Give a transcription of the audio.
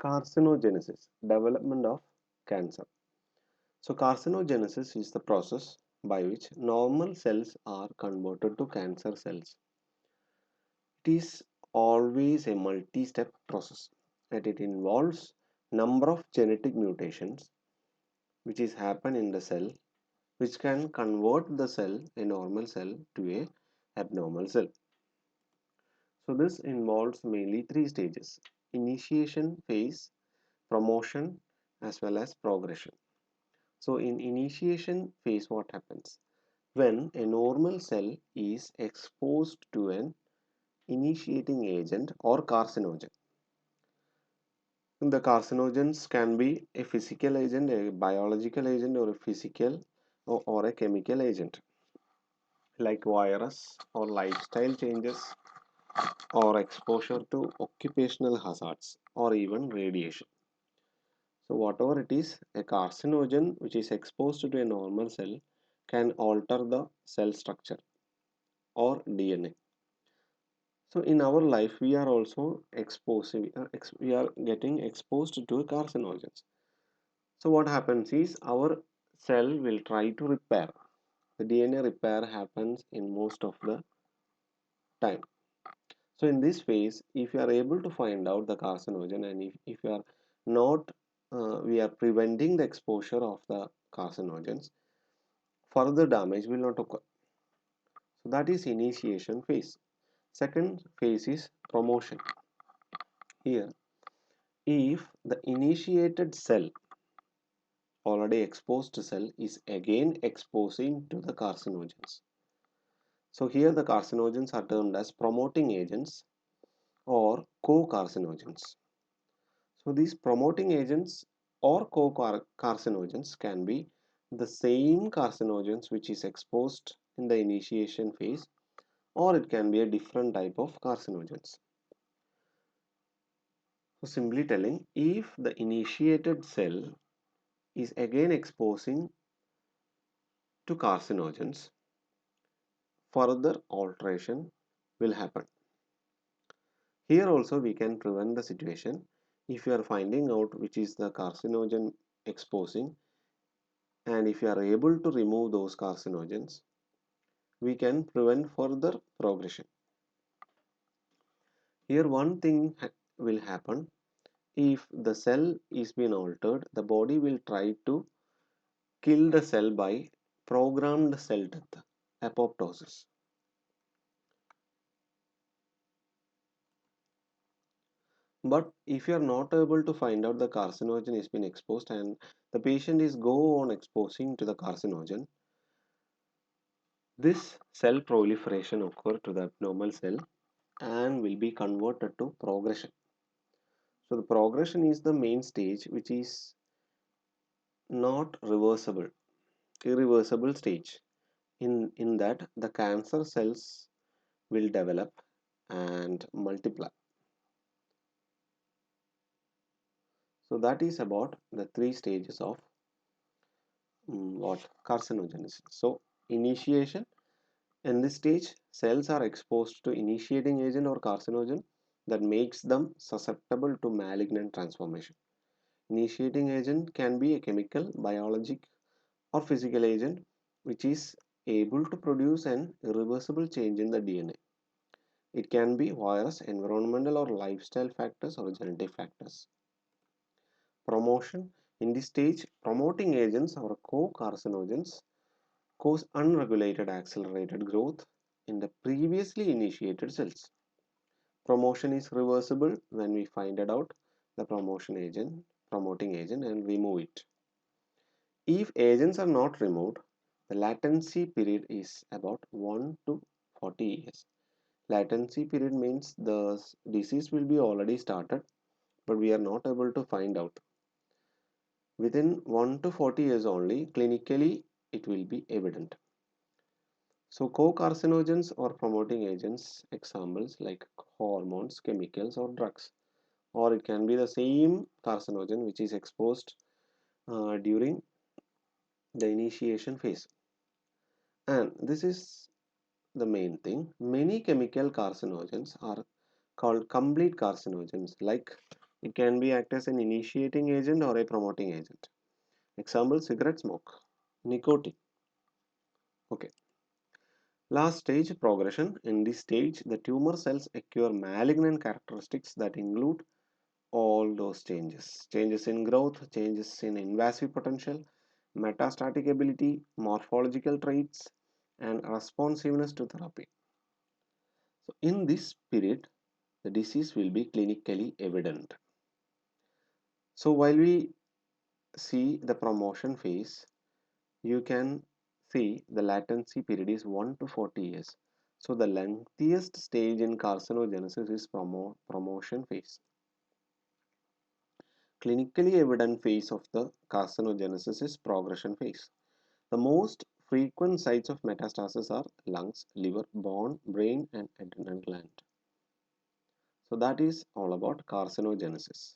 Carcinogenesis, development of cancer. So, carcinogenesis is the process by which normal cells are converted to cancer cells. It is always a multi-step process and it involves number of genetic mutations which is happen in the cell which can convert the cell, a normal cell, to a abnormal cell. So this involves mainly three stages: initiation phase, promotion, as well as progression. So in initiation phase, what happens? When a normal cell is exposed to an initiating agent or carcinogen. The carcinogens can be a physical agent, a biological agent, or a physical or a chemical agent like virus or lifestyle changes or exposure to occupational hazards or even radiation. So whatever it is, a carcinogen which is exposed to a normal cell can alter the cell structure or DNA. So in our life, we are also we are getting exposed to carcinogens. So what happens is our cell will try to repair. The DNA repair happens in most of the time. So in this phase, if you are able to find out the carcinogen and if you are not, we are preventing the exposure of the carcinogens, further damage will not occur. So that is initiation phase. Second phase is promotion. Here, if the initiated cell, already exposed cell, is again exposing to the carcinogens. So here the carcinogens are termed as promoting agents or co-carcinogens. So these promoting agents or co-carcinogens can be the same carcinogens which is exposed in the initiation phase, or it can be a different type of carcinogens. So simply telling, if the initiated cell is again exposing to carcinogens, further alteration will happen. Here also we can prevent the situation if you are finding out which is the carcinogen exposing, and if you are able to remove those carcinogens, we can prevent further progression. Here one thing will happen: if the cell is being altered, the body will try to kill the cell by programmed cell death, apoptosis. But if you are not able to find out the carcinogen is been exposed and the patient is go on exposing to the carcinogen, this cell proliferation occur to the abnormal cell and will be converted to progression. So the progression is the main stage which is not reversible, irreversible stage. In that the cancer cells will develop and multiply. So that is about the three stages of what carcinogenesis. So initiation, in this stage cells are exposed to initiating agent or carcinogen that makes them susceptible to malignant transformation. Initiating agent can be a chemical, biologic, or physical agent which is able to produce an irreversible change in the DNA. It can be virus, environmental or lifestyle factors, or genetic factors. Promotion, in this stage, promoting agents or co-carcinogens cause unregulated accelerated growth in the previously initiated cells. Promotion is reversible when we find out the promoting agent and remove it. If agents are not removed, the latency period is about 1 to 40 years. Latency period means the disease will be already started, but we are not able to find out. Within 1 to 40 years only, clinically, it will be evident. So co-carcinogens or promoting agents, examples like hormones, chemicals or drugs, or it can be the same carcinogen which is exposed during the initiation phase. And this is the main thing. Many chemical carcinogens are called complete carcinogens like It can be act as an initiating agent or a promoting agent. Example, cigarette smoke, nicotine. Okay. Last stage, progression. In this stage, the tumor cells acquire malignant characteristics that include all those changes. Changes in growth, changes in invasive potential, metastatic ability, morphological traits, and responsiveness to therapy. So in this period, the disease will be clinically evident. So while we see the promotion phase, you can see the latency period is 1 to 40 years. So the lengthiest stage in carcinogenesis is promotion phase. Clinically evident phase of the carcinogenesis is progression phase. The most frequent sites of metastasis are lungs, liver, bone, brain, and adrenal gland. So that is all about carcinogenesis.